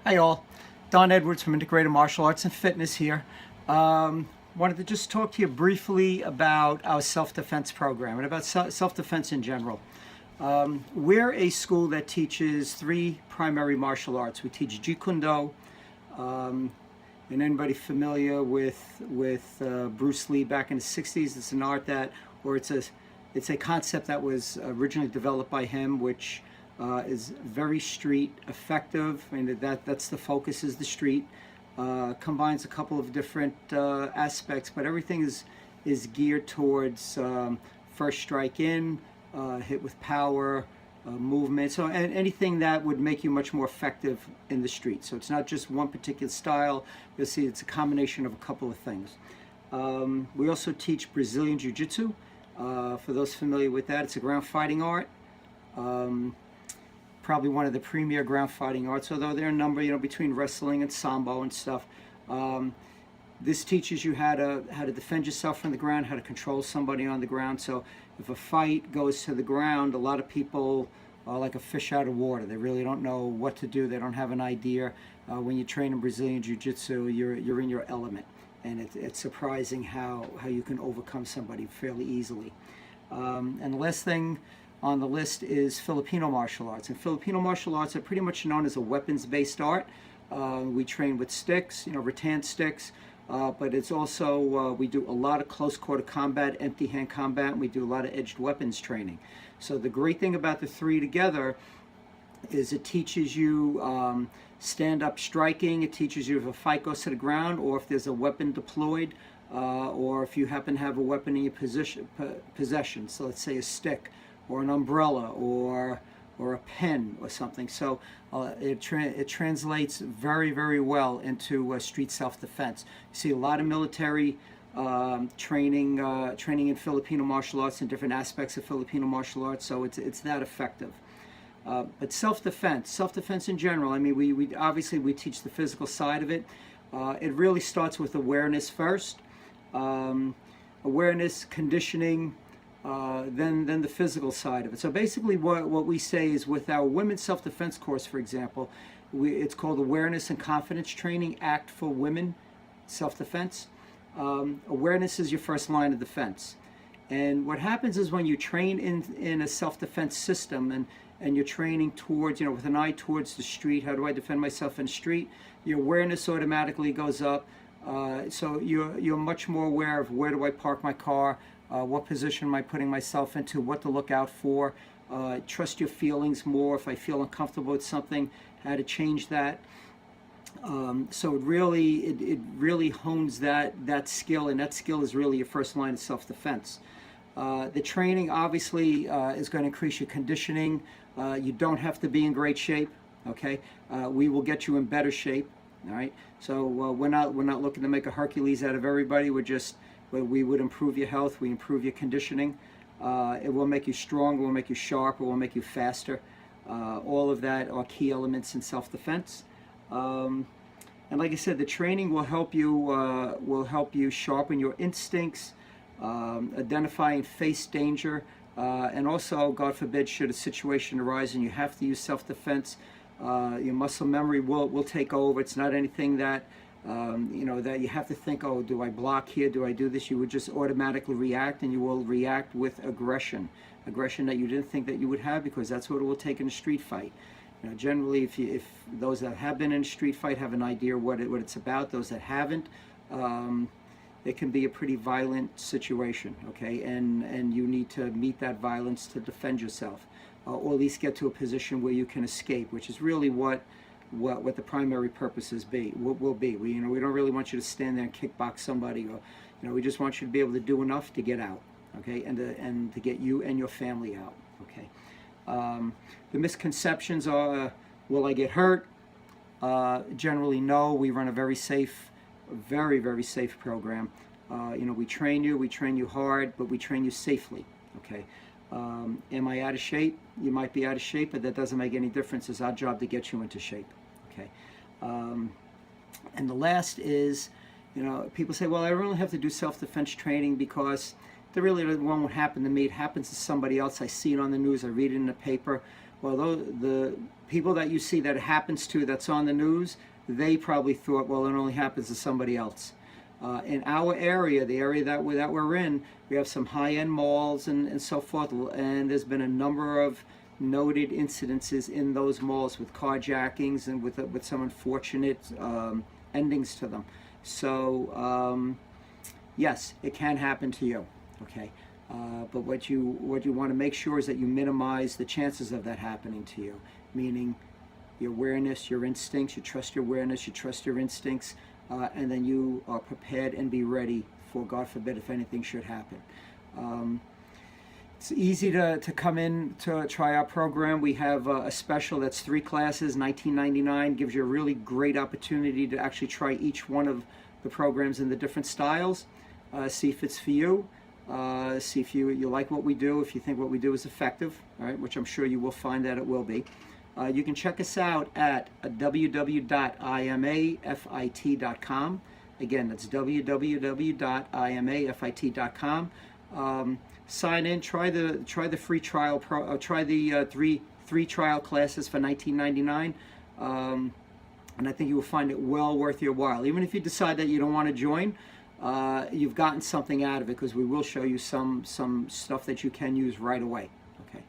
Hi all, Don Edwards from Integrated Martial Arts and Fitness here. Wanted to just talk to you briefly about our self-defense program and about self-defense in general. We're a school that teaches three primary martial arts. We teach Jeet Kune Do, and anybody familiar with Bruce Lee back in the 60s, it's an art that, or it's a concept that was originally developed by him, which is very street effective, and that's the focus, is the street. Combines a couple of different aspects, but everything is geared towards first strike in, hit with power, movement, so anything that would make you much more effective in the street. So it's not just one particular style. You'll see it's a combination of a couple of things. We also teach Brazilian Jiu-Jitsu. For those familiar with that, it's a ground fighting art. Probably one of the premier ground fighting arts, although there are a number, between wrestling and sambo and stuff. This teaches you how to defend yourself from the ground, how to control somebody on the ground. So if a fight goes to the ground, a lot of people are like a fish out of water. They really don't know what to do. They don't have an idea. When you train in Brazilian Jiu-Jitsu, you're in your element, and it's surprising how you can overcome somebody fairly easily. And the last thing on the list is Filipino martial arts. And Filipino martial arts are pretty much known as a weapons-based art. We train with sticks, rattan sticks, but it's also, we do a lot of close quarter combat, empty hand combat, and we do a lot of edged weapons training. So the great thing about the three together is it teaches you stand-up striking. It teaches you if a fight goes to the ground, or if there's a weapon deployed, or if you happen to have a weapon in your possession. So let's say a stick, or an umbrella, or a pen, or something. So it translates very, very well into street self-defense. You see a lot of military training in Filipino martial arts and different aspects of Filipino martial arts. So it's that effective. But self-defense in general. I mean, we obviously we teach the physical side of it. It really starts with awareness first. Awareness, conditioning. Then the physical side of it. So basically what we say is, with our women's self-defense course, for example, it's called Awareness and Confidence Training, Act for Women Self-Defense. Awareness is your first line of defense. And what happens is, when you train in a self-defense system, and you're training towards, with an eye towards the street, how do I defend myself in the street, your awareness automatically goes up. So you're much more aware of, where do I park my car, what position am I putting myself into, what to look out for, trust your feelings more. If I feel uncomfortable with something, how to change that. So it really hones that skill, and that skill is really your first line of self-defense. The training obviously is going to increase your conditioning. You don't have to be in great shape, okay? We will get you in better shape, all right? So we're not looking to make a Hercules out of everybody. We would improve your health, we improve your conditioning. It will make you strong, it will make you sharp, it will make you faster. All of that are key elements in self-defense. And like I said, the training will help you sharpen your instincts, identify and face danger, and also, God forbid, should a situation arise and you have to use self-defense, your muscle memory will take over. It's not anything that that you have to think, oh, do I block here, do I do this? You would just automatically react, and you will react with aggression that you didn't think that you would have, because that's what it will take in a street fight. Generally, if those that have been in a street fight have an idea what it's about, those that haven't, it can be a pretty violent situation, okay? And you need to meet that violence to defend yourself, or at least get to a position where you can escape, which is really what the primary purposes will be. We don't really want you to stand there and kickbox somebody, or we just want you to be able to do enough to get out, okay, and to get you and your family out, okay. The misconceptions are, will I get hurt? Generally, no. We run a very safe, very, very safe program. We train you hard, but we train you safely, okay. Am I out of shape? You might be out of shape, but that doesn't make any difference. It's our job to get you into shape, okay. And the last is, people say, well, I really have to do self-defense training because it really won't happen to me. It happens to somebody else. I see it on the news. I read it in the paper. Well, the people that you see that it happens to, that's on the news, they probably thought, well, it only happens to somebody else. In our area, the area that we're in, we have some high-end malls and so forth, and there's been a number of noted incidences in those malls with carjackings and with some unfortunate endings to them. So yes, it can happen to you. Okay, but what you want to make sure is that you minimize the chances of that happening to you. Meaning, your awareness, your instincts. You trust your awareness. You trust your instincts. And then you are prepared and be ready for, God forbid, if anything should happen. It's easy to come in to try our program. We have a special that's 3 classes, $19.99, gives you a really great opportunity to actually try each one of the programs in the different styles. See if it's for you. See if you like what we do, if you think what we do is effective, all right, which I'm sure you will find that it will be. You can check us out at www.imafit.com. Again, that's www.imafit.com. Sign in, try the free trial, try the three trial classes for $19.99, and I think you will find it well worth your while. Even if you decide that you don't want to join, you've gotten something out of it, because we will show you some stuff that you can use right away. Okay.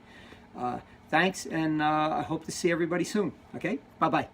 Thanks, and I hope to see everybody soon. Okay? Bye-bye.